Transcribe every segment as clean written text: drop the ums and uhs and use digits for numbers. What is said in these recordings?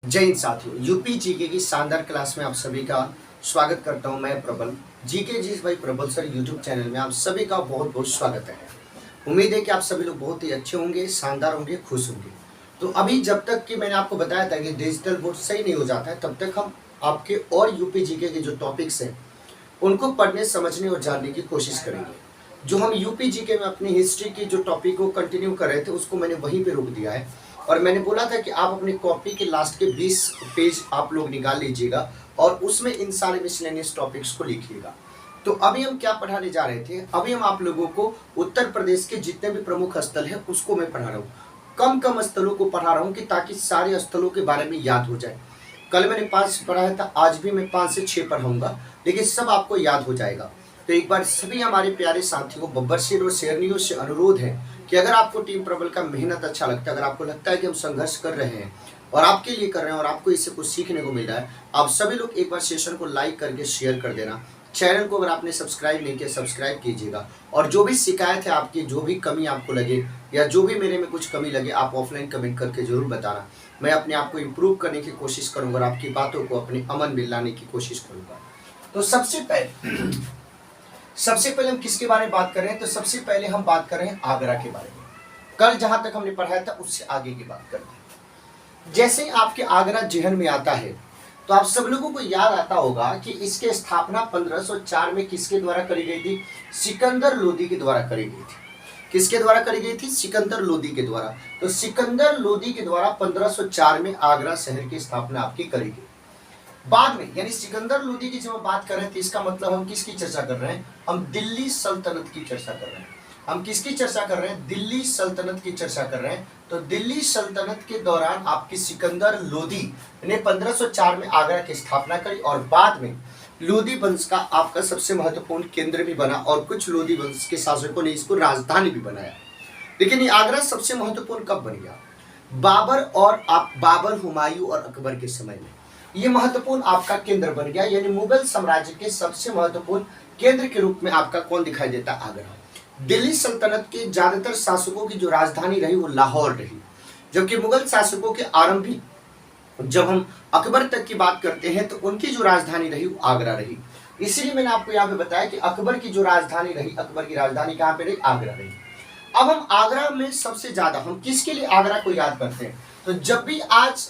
जय हिंद साथियों, UP GK की शानदार क्लास में आप सभी का स्वागत करता हूं। मैं प्रबल जीके जी भाई प्रबल सर यूट्यूब चैनल में आप सभी का बहुत बहुत स्वागत है। उम्मीद है कि आप सभी लोग बहुत ही अच्छे होंगे, शानदार होंगे, खुश होंगे। तो अभी जब तक कि मैंने आपको बताया था कि डिजिटल बोर्ड सही नहीं हो जाता है, तब तक हम आपके और यूपी जीके के जो टॉपिक्स हैं उनको पढ़ने, समझने और जानने की कोशिश करेंगे। जो हम यूपी जीके में अपनी हिस्ट्री की जो टॉपिक को कंटिन्यू कर रहे थे उसको मैंने वहीं पे रोक दिया है, और मैंने बोला था कि आप अपनी कॉपी के लास्ट के 20 पेज आप लोग निकाल लीजिएगा और उसमें इन सारे मिसलेनियस टॉपिक्स को लिखिएगा। तो अभी हम क्या पढ़ाने जा रहे थे, अभी हम आप लोगों को उत्तर प्रदेश के जितने भी प्रमुख स्थल है उसको मैं पढ़ा रहा हूँ। कम कम स्थलों को पढ़ा रहा हूँ कि ताकि सारे स्थलों के बारे में याद हो जाए। कल मैंने 5 पढ़ाया था, आज भी मैं 5 से 6 पढ़ाऊंगा, लेकिन सब आपको याद हो जाएगा। तो एक बार सभी हमारे प्यारे साथियों को बब्बर शेर और शेरनियों से अनुरोध है कि अगर आपको टीम प्रबल का मेहनत अच्छा लगता है, अगर आपको लगता है कि हम संघर्ष कर रहे हैं और आपके लिए कर रहे हैं और आपको इससे कुछ सीखने को मिल रहा है, आप सभी लोग एक बार सेशन को लाइक करके शेयर कर देना। चैनल को अगर आपने सब्सक्राइब नहीं किया, सब्सक्राइब कीजिएगा। और जो भी शिकायत है आपकी, जो भी कमी आपको लगे या जो भी मेरे में कुछ कमी लगे, आप ऑफलाइन कमेंट करके जरूर बताना। मैं अपने आप को इम्प्रूव करने की कोशिश करूंगा और आपकी बातों को अपने अमन में लाने की कोशिश करूंगा। तो सबसे पहले हम किसके बारे में बात कर रहे हैं, तो सबसे पहले हम बात कर रहे हैं आगरा के बारे में। कल जहां तक हमने पढ़ाया था उससे आगे की बात करते हैं। जैसे ही आपके आगरा जेहन में आता है तो आप सब लोगों को याद आता होगा कि इसकी स्थापना 1504 में किसके द्वारा करी गई थी? सिकंदर लोदी के द्वारा करी गई थी। किसके द्वारा करी गई थी? सिकंदर लोदी के द्वारा। तो सिकंदर लोदी के द्वारा 1504 में आगरा शहर की स्थापना आपकी करी गई। बाद में यानी सिकंदर लोदी की जब हम बात कर रहे हैं तो इसका मतलब हम किसकी चर्चा कर रहे हैं? हम दिल्ली सल्तनत की चर्चा कर रहे हैं। हम किसकी चर्चा कर रहे हैं? दिल्ली सल्तनत की चर्चा कर रहे हैं। तो दिल्ली सल्तनत के दौरान आपकी सिकंदर लोदी ने 1504 में आगरा की स्थापना करी और बाद में लोदी वंश का आपका सबसे महत्वपूर्ण केंद्र भी बना और कुछ लोदी वंश के शासकों ने इसको राजधानी भी बनाया। लेकिन ये आगरा सबसे महत्वपूर्ण कब बन गया? बाबर, हुमायूं और अकबर के समय में ये महत्वपूर्ण आपका केंद्र बन गया। यानी मुगल साम्राज्य के सबसे महत्वपूर्ण केंद्र के रूप में आपका कौन दिखाई देता? आगरा। दिल्ली सल्तनत के ज्यादातर शासकों की जो राजधानी रही वो लाहौर रही, जबकि मुगल शासकों के आरंभिक, जब हम अकबर तक की बात करते हैं तो उनकी जो राजधानी रही वो आगरा रही। इसीलिए मैंने आपको यहाँ पे बताया कि अकबर की जो राजधानी रही, अकबर की राजधानी कहाँ पे रही? आगरा रही। अब हम आगरा में सबसे ज्यादा हम किसके लिए आगरा को याद करते हैं? तो जब भी आज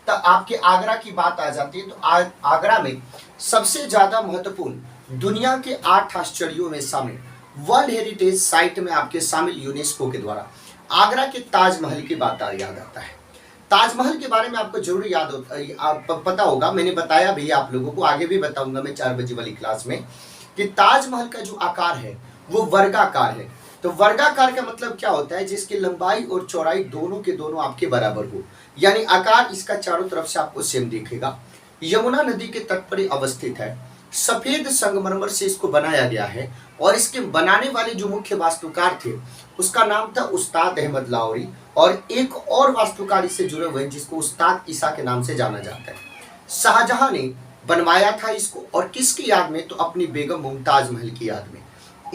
आपके आगरा की बात आ जाती है तो आगरा में सबसे ज्यादा महत्वपूर्ण दुनिया के 8 आश्चर्यों में शामिल, वर्ल्ड हेरिटेज साइट में आपके शामिल यूनेस्को के द्वारा आगरा के ताजमहल की बात याद आता है। ताजमहल के बारे में आपको जरूर पता होगा, मैंने बताया भी आप लोगों को, आगे भी बताऊंगा मैं 4 बजे वाली क्लास में, कि ताजमहल का जो आकार है वो वर्गाकार है। तो वर्गाकार का मतलब क्या होता है? जिसकी लंबाई और चौड़ाई दोनों के दोनों आपके बराबर हो, यानी आकार इसका चारों तरफ से आपको सेम दिखेगा। यमुना नदी के तट पर अवस्थित है। सफेद संगमरमर से इसको बनाया गया है और इसके बनाने वाले जो मुख्य वास्तुकार थे उसका नाम था उस्ताद अहमद लाहौरी, और एक और वास्तुकार इससे जुड़े हुए हैं जिसको उस्ताद ईसा के नाम से जाना जाता है। शाहजहां ने बनवाया था इसको, और किसकी याद में? तो अपनी बेगम मुमताज महल की याद में।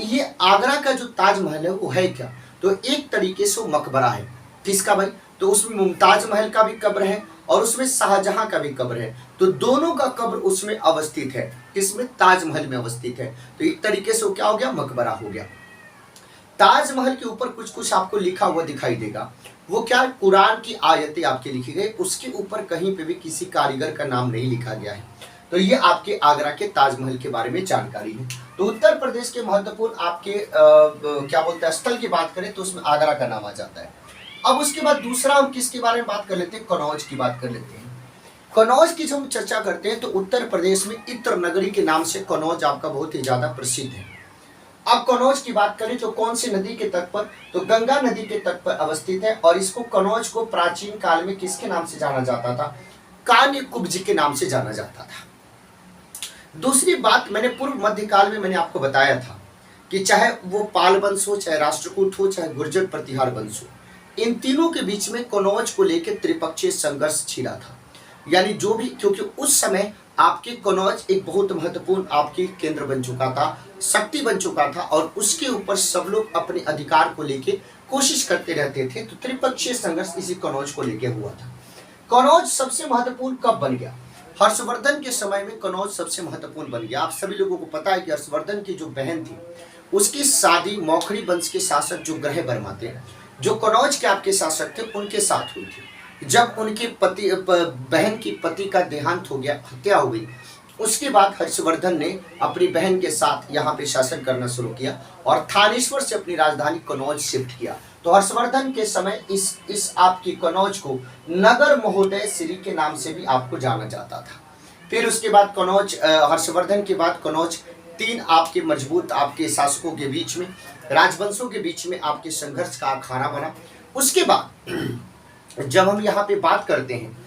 ये आगरा का जो ताजमहल है वो है क्या? तो एक तरीके से मकबरा है। किसका भाई? तो उसमें मुमताज महल का भी कब्र है और उसमें शाहजहां का भी कब्र है। तो दोनों का कब्र उसमें अवस्थित है। किसमें? ताजमहल में अवस्थित है। तो एक तरीके से वो क्या हो गया? मकबरा हो गया। ताजमहल के ऊपर कुछ कुछ आपको लिखा हुआ दिखाई देगा। वो क्या? कुरान की आयतें आपके लिखी गई, उसके ऊपर कहीं पे भी किसी कारीगर का नाम नहीं लिखा गया है। तो ये आपके आगरा के ताजमहल के बारे में जानकारी है। तो उत्तर प्रदेश के महत्वपूर्ण आपके क्या बोलते हैं स्थल की बात करें तो उसमें आगरा का नाम आ जाता है। अब उसके बाद दूसरा हम किसके बारे में बात कर लेते हैं? कनौज की बात कर लेते हैं। कनौज की जब हम चर्चा करते हैं तो उत्तर प्रदेश में इत्र नगरी के नाम से कनौज आपका बहुत ही ज्यादा प्रसिद्ध है। अब कनौज की बात करें तो कौन सी नदी के तट पर? तो गंगा नदी के तट पर अवस्थित है, और इसको कनौज को प्राचीन काल में किसके नाम से जाना जाता था? कान्य कुब्ज के नाम से जाना जाता था। दूसरी बात, मैंने पूर्व मध्यकाल में मैंने आपको बताया था कि चाहे वो पाल वंश हो, चाहे राष्ट्रकूट हो, चाहे गुर्जर प्रतिहार वंश हो, इन तीनों के बीच में कनौज को लेकर त्रिपक्षीय संघर्ष छिड़ा था। यानी जो भी, क्योंकि उस समय आपके कनौज एक बहुत महत्वपूर्ण आपके केंद्र बन चुका था, शक्ति बन चुका था, और उसके ऊपर सब लोग अपने अधिकार को लेके कोशिश करते रहते थे। तो त्रिपक्षीय संघर्ष इसी कनौज को लेके हुआ था। कनौज सबसे महत्वपूर्ण कब बन गया? हर्षवर्धन के समय में कनौज सबसे महत्वपूर्ण बन गया। आप सभी लोगों को पता है कि हर्षवर्धन की जो बहन थी उसकी शादी मौखरी वंश के शासक जो ग्रह वर्मा थे, जो कनौज के आपके शासक थे, उनके साथ हुई थी। जब उनके बहन की पति का देहांत हो गया, हत्या हो गई, उसके बाद हर्षवर्धन ने अपनी बहन के साथ यहाँ पे शासन करना शुरू किया और थानेश्वर से अपनी राजधानी कनौज शिफ्ट किया। तो हर्षवर्धन के समय इस आपकी कनौज को नगर महोदय श्री के नाम से भी आपको जाना जाता था। फिर उसके बाद कनौज, हर्षवर्धन के बाद कनौज तीन आपके मजबूत आपके शासकों के बीच में, राजवंशों के बीच में आपके संघर्ष का अखाड़ा बना। उसके बाद जब हम यहाँ पे बात करते हैं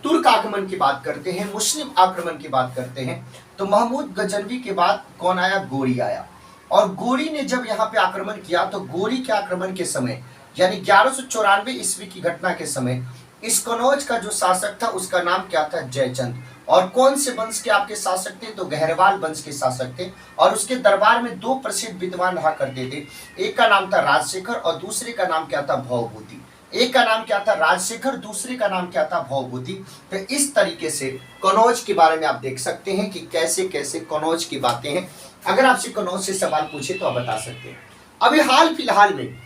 तुर्क आक्रमण की बात करते हैं, मुस्लिम आक्रमण की बात करते हैं, तो महमूद गजनवी के बाद कौन आया? गोरी आया। और गोरी ने जब यहाँ पे आक्रमण किया तो गोरी के आक्रमण के समय यानी 1194 ईस्वी की घटना के समय इस कनौज का जो शासक था उसका नाम क्या था? जयचंद। और कौन से वंश के आपके शासक थे? तो गहरवाल वंश के शासक थे। और उसके दरबार में दो प्रसिद्ध विद्वान रहा करते थे, एक का नाम था राजशेखर और दूसरे का नाम क्या था? भवभूति। एक का नाम क्या था? राजशेखर, दूसरे का नाम क्या था? भवभूति। तो इस तरीके से कनौज के बारे में आप देख सकते हैं कि कैसे कैसे कनौज की बातें हैं। अगर आपसे कनौज से सवाल पूछे तो आप बता सकते हैं। अभी हाल फिलहाल में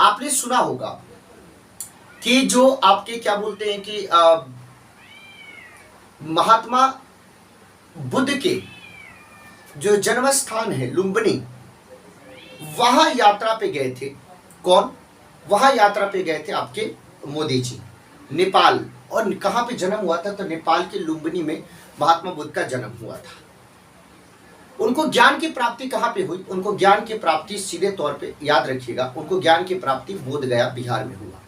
आपने सुना होगा कि जो आपके क्या बोलते हैं कि महात्मा बुद्ध के जो जन्म स्थान है लुम्बिनी, वहां यात्रा पे गए थे। कौन? वहां यात्रा पे गए थे आपके मोदी जी, नेपाल। और कहां पे जन्म हुआ था? तो नेपाल के लुम्बिनी में महात्मा बुद्ध का जन्म हुआ था। उनको ज्ञान की प्राप्ति कहां पे हुई? उनको ज्ञान की प्राप्ति सीधे तौर पे याद रखिएगा, उनको ज्ञान की प्राप्ति बोध गया बिहार में हुआ।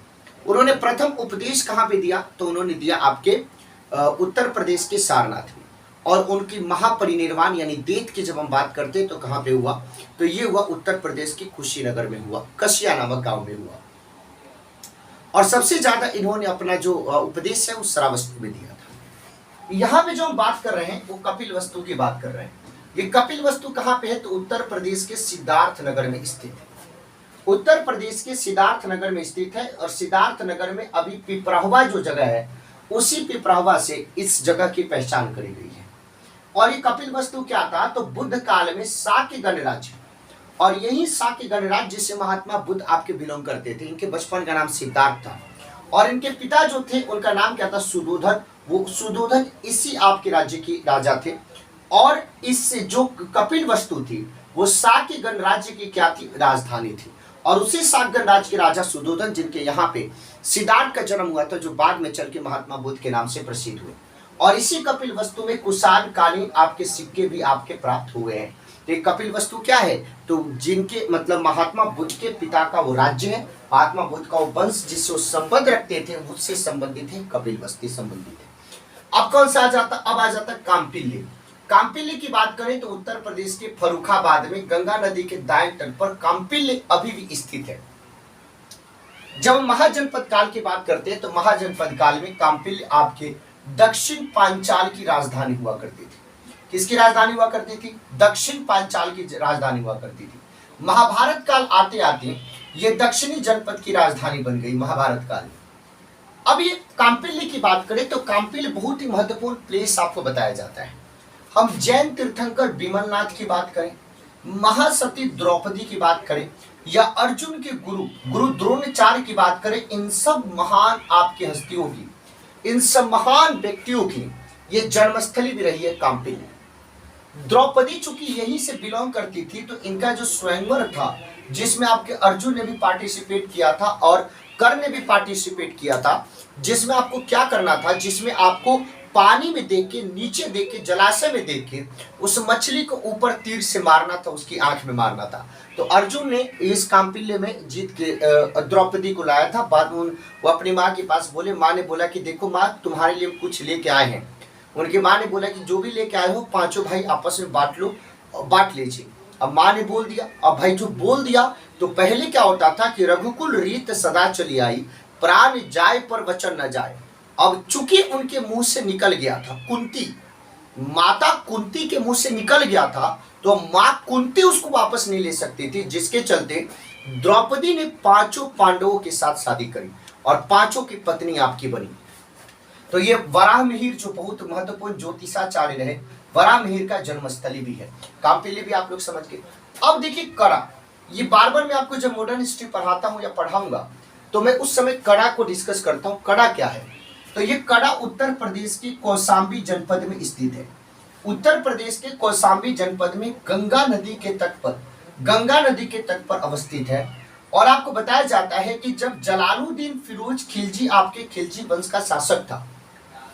उन्होंने प्रथम उपदेश कहां पे दिया? तो उन्होंने दिया आपके उत्तर प्रदेश के सारनाथ में। और उनकी महापरिनिर्वाण यानी देत की जब हम बात करते हैं तो कहां पे हुआ? तो ये हुआ उत्तर प्रदेश के कुशीनगर में हुआ, कसिया नामक गांव में हुआ। और सबसे ज्यादा इन्होंने अपना जो उपदेश है वो श्रावस्ती में दिया था। यहाँ पे जो हम बात कर रहे हैं वो कपिल वस्तु की बात कर रहे हैं। ये कपिल वस्तु कहाँ पे है? तो उत्तर प्रदेश के सिद्धार्थ नगर में स्थित है। उत्तर प्रदेश के सिद्धार्थ नगर में स्थित है। और सिद्धार्थ नगर में अभी पिपराहवा जो जगह है उसी पिपराहवा से इस जगह की पहचान करी गई है। और ये कपिल वस्तु क्या था? तो बुद्ध काल में साक्य गणराज्य, और यही साक्य गणराज्य जिससे महात्मा बुद्ध आपके बिलोंग करते थे। इनके बचपन का नाम सिद्धार्थ था और इनके पिता जो थे उनका नाम क्या था? सुधोधन। वो सुधोधन इसी आपके राज्य की राजा थे। और इससे जो कपिल वस्तु थी वो साक्य गणराज्य की क्या थी? राजधानी थी। और उसी साक्य गणराज्य के राजा सुधोधन जिनके यहाँ पे सिद्धार्थ का जन्म हुआ था, जो बाद में चल के महात्मा बुद्ध के नाम से प्रसिद्ध हुए। और इसी कपिल वस्तु में कुषाण कालीन आपके सिक्के भी आपके प्राप्त हुए हैं। तो ये कपिल वस्तु क्या है? तो जिनके मतलब महात्मा बुद्ध के पिता का वो राज्य है, महात्मा बुद्ध का वो वंश जिससे वो संबंध रखते थे, उससे संबंधित है, कपिल वस्तु संबंधित है। अब कौन सा आ जाता? अब आ जाता काम्पिल्य। काम्पिल्य की बात करें तो उत्तर प्रदेश के फर्रुखाबाद में गंगा नदी के दाएं तट पर काम्पिल्य अभी भी स्थित है। जब महाजनपद काल की बात करते हैं तो महाजनपद काल में काम्पिल्य आपके दक्षिण पांचाल की राजधानी हुआ करती थी। किसकी राजधानी हुआ करती थी? दक्षिण पांचाल की राजधानी हुआ करती थी। महाभारत काल आते आते ये दक्षिणी जनपद की राजधानी बन गई महाभारत काल में। अब ये काम्पिल्य की बात करें तो काम्पिल्य बहुत ही महत्वपूर्ण प्लेस आपको बताया जाता है। हम जैन तीर्थंकर विमलनाथ की बात करें, महासती द्रौपदी की बात करें, या अर्जुन के गुरु द्रोणाचार्य की बात करें, इन सब महान आपकी हस्तियों की, इन सब महान व्यक्तियों की ये जन्मस्थली भी रही है काम्पिल्य। द्रौपदी चूंकि यहीं से बिलोंग करती थी तो इनका जो स्वयंवर था जिसमें आपके अर्जुन ने भी पार्टिसिपेट किया था और कर्ण ने भी पार्टिसिपेट किया था, जिसमें आपको क्या करना था? जिसमें आपको पानी में देख के, नीचे देख के, जलाशय में देख के उस मछली को ऊपर तीर से मारना था, उसकी आंख में मारना था। तो अर्जुन ने इस काम्पिल्य में जीत के द्रौपदी को लाया था। बाद में वो अपनी माँ के पास बोले, माँ ने बोला कि देखो माँ, तुम्हारे लिए कुछ लेके आए हैं। उनकी माँ ने बोला कि जो भी लेके आए हो पांचों भाई आपस में बांट लो, बांट लीजिए। अब माँ ने बोल दिया। अब भाई जो बोल दिया तो पहले क्या होता था कि रघुकुल रीत सदा चली आई, प्राण जाए पर वचन न जाए। अब चूंकि उनके मुंह से निकल गया था, कुंती माता कुंती के मुंह से निकल गया था, तो माँ कुंती उसको वापस नहीं ले सकती थी, जिसके चलते द्रौपदी ने पांचों पांडवों के साथ शादी करी और पांचों की पत्नी आपकी बनी। तो ये वराहमिहिर जो बहुत महत्वपूर्ण ज्योतिषाचार्य रहे, वराहमिहिर का जन्मस्थली भी है। कामपिल्ली भी आप लोग समझ गए। अब देखिए कड़ा, ये बार बार मैं आपको जब मॉडर्न हिस्ट्री पढ़ाता हूँ या पढ़ाऊंगा तो मैं उस समय कड़ा को डिस्कस करता हूँ। कड़ा क्या है? तो ये कड़ा उत्तर प्रदेश की कौशाम्बी जनपद में स्थित है। उत्तर प्रदेश के कौशाम्बी जनपद में गंगा नदी के तट पर, गंगा नदी के तट पर अवस्थित है। और आपको बताया जाता है कि जब जलालुद्दीन फिरोज खिलजी आपके खिलजी वंश का शासक था,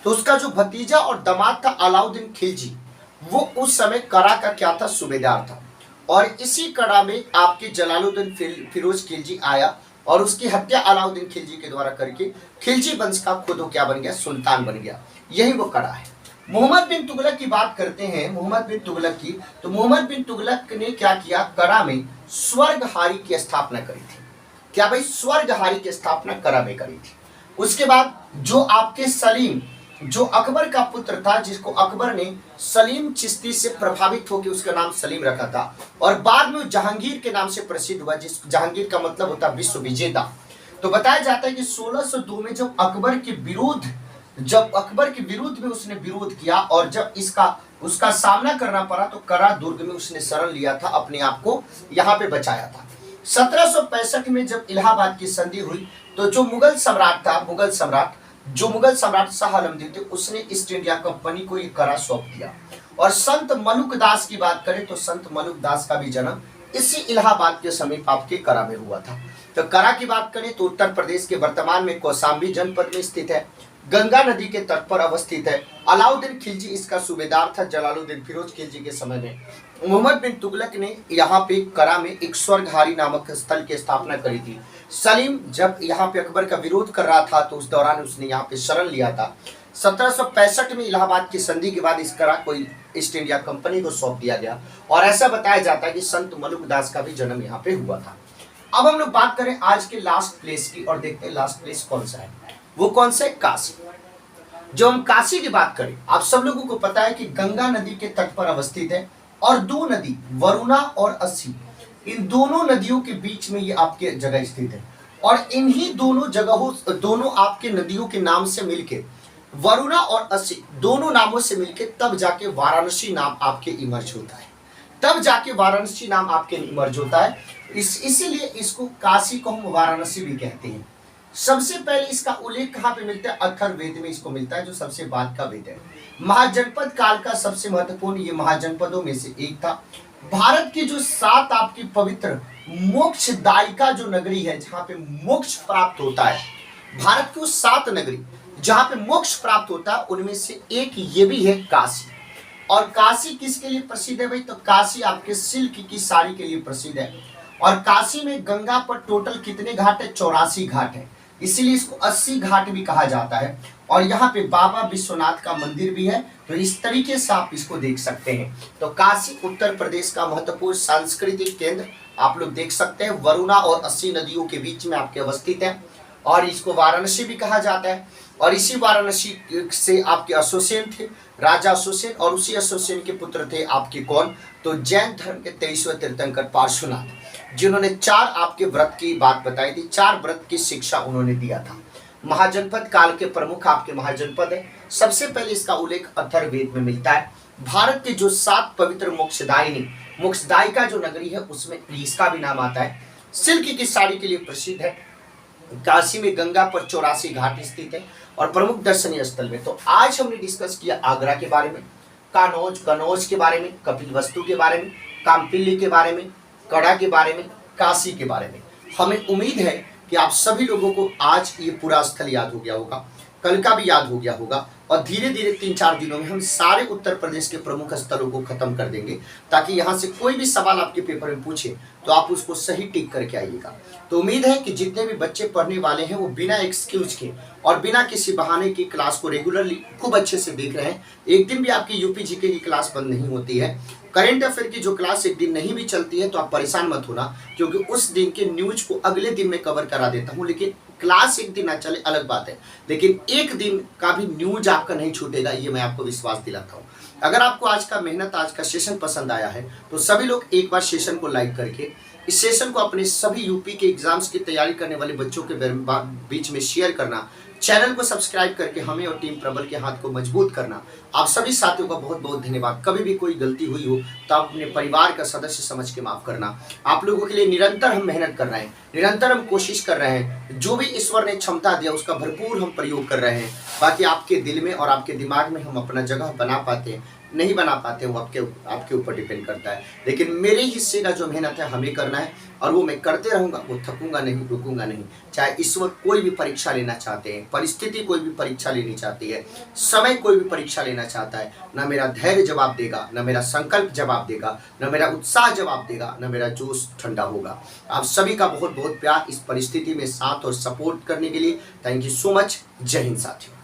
तो उसका जो भतीजा और दामाद था अलाउद्दीन खिलजी, वो उस समय कड़ा का क्या था? सूबेदार था। और इसी कड़ा में आपके जलालुद्दीन फिरोज खिलजी आया और उसकी हत्या अलाउद्दीन खिलजी के द्वारा करके खिलजी वंश का खुद क्या बन गया? सुल्तान बन गया। यही वो कड़ा है। मोहम्मद बिन तुगलक की बात करते हैं, मोहम्मद बिन तुगलक की, तो मोहम्मद बिन तुगलक ने क्या किया? कड़ा में स्वर्गहारी की स्थापना करी थी। क्या भाई? स्वर्गहारी की स्थापना कड़ा में करी थी। उसके बाद जो आपके सलीम, जो अकबर का पुत्र था, जिसको अकबर ने सलीम चिश्ती से प्रभावित होकर उसका नाम सलीम रखा था, और बाद में जहांगीर के नाम से प्रसिद्ध हुआ, जिस जहांगीर का मतलब होता है विश्व विजेता। तो बताया जाता है कि 1602 में जब अकबर के विरुद्ध में उसने विरोध किया और जब उसका सामना करना पड़ा तो कड़ा दुर्ग में उसने शरण लिया था, अपने आप को यहाँ पे बचाया था। 1765 में जब इलाहाबाद की संधि हुई तो जो मुगल सम्राट शाह आलम थे, उसने ईस्ट इंडिया कंपनी को ये कड़ा सौंप दिया। और संत मलुक दास की बात करें तो संत मलुक दास का भी जन्म इसी इलाहाबाद के समीप आपके कड़ा में हुआ था। तो कड़ा की बात करें तो उत्तर प्रदेश के वर्तमान में कौशाम्बी जनपद में स्थित है, गंगा नदी के तट पर अवस्थित है। अलाउद्दीन खिलजी इसका सूबेदार था जलालुद्दीन फिरोज खिलजी के समय में। मोहम्मद बिन तुगलक ने यहाँ पे कड़ा में एक स्वर्गहारी नामक स्थल की स्थापना करी थी। सलीम जब यहाँ पे अकबर का विरोध कर रहा था तो उस दौरान उसने यहाँ पे शरण लिया था। 1765 में इलाहाबाद की संधि के बाद इस कड़ा को ईस्ट इंडिया कंपनी को सौंप दिया गया। और ऐसा बताया जाता है कि संत मलुक दास का भी जन्म यहाँ पे हुआ था। अब हम लोग बात करें आज के लास्ट प्लेस की और देखते हैं लास्ट प्लेस कौन सा है। वो कौन सा है? काशी। जो हम काशी की बात करें, आप सब लोगों को पता है कि गंगा नदी के तट पर अवस्थित है और दो नदी वरुणा और अस्सी, इन दोनों नदियों के बीच में ये आपके जगह स्थित है। और इन्हीं दोनों आपके नदियों के नाम से मिलके, वरुणा और अस्सी दोनों नामों से मिलके तब जाके वाराणसी नाम आपके इमर्ज होता है। इसीलिए इसको काशी को हम वाराणसी भी कहते हैं। सबसे पहले इसका उल्लेख कहाँ पे मिलता है? अथर्ववेद में इसको मिलता है, जो सबसे बाद का वेद है। महाजनपद काल का सबसे महत्वपूर्ण ये महाजनपदों में से एक था। भारत की जो 7 आपकी पवित्र मोक्षदायिका जो नगरी है, जहाँ पे मोक्ष प्राप्त होता है, भारत की 7 नगरी जहाँ पे मोक्ष प्राप्त होता है, उनमें से एक ये भी है काशी। और काशी किसके लिए प्रसिद्ध है भाई? तो काशी आपके सिल्क की साड़ी के लिए प्रसिद्ध है। और काशी में गंगा पर टोटल कितने घाट है? 84 घाट है, इसीलिए इसको 80 घाट भी कहा जाता है। और यहाँ पे बाबा विश्वनाथ का मंदिर भी है। तो इस तरीके से आप इसको देख सकते हैं। तो काशी उत्तर प्रदेश का महत्वपूर्ण सांस्कृतिक केंद्र आप लोग देख सकते हैं, वरुणा और 80 नदियों के बीच में आपके अवस्थित है। और इसको वाराणसी भी कहा जाता है। और इसी वाराणसी से आपके अशोसेन थे, राजा अशोसेन, और उसी अशोसेन के पुत्र थे आपके कौन? तो जैन धर्म के 23वें तीर्थंकर पार्श्वनाथ, जिन्होंने 4 आपके व्रत की बात बताई थी, 4 व्रत की शिक्षा उन्होंने दिया था। महाजनपद काल के प्रमुख आपके महाजनपद है। सबसे पहले इसका उल्लेख अथर्ववेद में मिलता है। भारत के जो 7 पवित्र मोक्षदायिका जो नगरी है, उसमें इसका भी नाम आता है। सिल्क की साड़ी के लिए प्रसिद्ध है। काशी में गंगा पर 84 घाट स्थित है और प्रमुख दर्शनीय स्थल में। तो आज हमने डिस्कस किया आगरा के बारे में, कनौज के बारे में, कपिलवस्तु के बारे में, कामपिल्ली के बारे में, कड़ा के बारे में, काशी के बारे में। हमें उम्मीद है कि आप सभी लोगों को आज ये पूरा स्थल याद हो गया होगा, कल का भी याद हो गया होगा। और धीरे धीरे 3-4 दिनों में हम सारे उत्तर प्रदेश के प्रमुख स्थलों को खत्म कर देंगे, ताकि यहाँ से कोई भी सवाल आपके पेपर में पूछे तो आप उसको सही टिक करके आइएगा। तो उम्मीद है कि जितने भी बच्चे पढ़ने वाले हैं वो बिना एक्सक्यूज के और बिना किसी बहाने की क्लास को रेगुलरली खूब अच्छे से देख रहे हैं। एक दिन भी आपकी यूपी जीके की क्लास बंद नहीं होती है। करंट अफेयर की जो क्लास एक दिन नहीं भी चलती है तो आप परेशान मत होना, क्योंकि उस दिन के न्यूज को अगले दिन में कवर करा देता हूँ। लेकिन क्लास एक दिन ना चले अलग बात है, लेकिन एक दिन का भी न्यूज आपका नहीं छूटेगा, ये मैं आपको विश्वास दिलाता हूँ। अगर आपको आज का मेहनत, आज का सेशन पसंद आया है तो सभी लोग एक बार सेशन को लाइक करके इस सेशन को अपने सभी यूपी के एग्जाम्स की तैयारी करने वाले बच्चों के बीच में शेयर करना चैनल को सब्सक्राइब करके हमें और टीम प्रबल के हाथ को मजबूत करना। आप सभी साथियों का बहुत बहुत धन्यवाद। कभी भी कोई गलती हुई हो तो आप अपने परिवार का सदस्य समझ के माफ करना। आप लोगों के लिए निरंतर हम मेहनत कर रहे हैं, निरंतर हम कोशिश कर रहे हैं। जो भी ईश्वर ने क्षमता दिया उसका भरपूर हम प्रयोग कर रहे हैं। बाकी आपके दिल में और आपके दिमाग में हम अपना जगह बना पाते हैं नहीं बना पाते, वो आपके ऊपर डिपेंड करता है। लेकिन मेरे हिस्से का जो मेहनत है हमें करना है और वो मैं करते रहूंगा, वो थकूंगा नहीं, रुकूंगा नहीं। चाहे ईश्वर कोई भी परीक्षा लेना चाहते हैं, परिस्थिति कोई भी परीक्षा लेनी चाहती है, समय कोई भी परीक्षा लेना चाहता है, ना मेरा धैर्य जवाब देगा, ना मेरा संकल्प जवाब देगा, ना मेरा उत्साह जवाब देगा, ना मेरा जोश ठंडा होगा। आप सभी का बहुत बहुत प्यार इस परिस्थिति में साथ और सपोर्ट करने के लिए। Thank you so much. जय हिंद साथियों।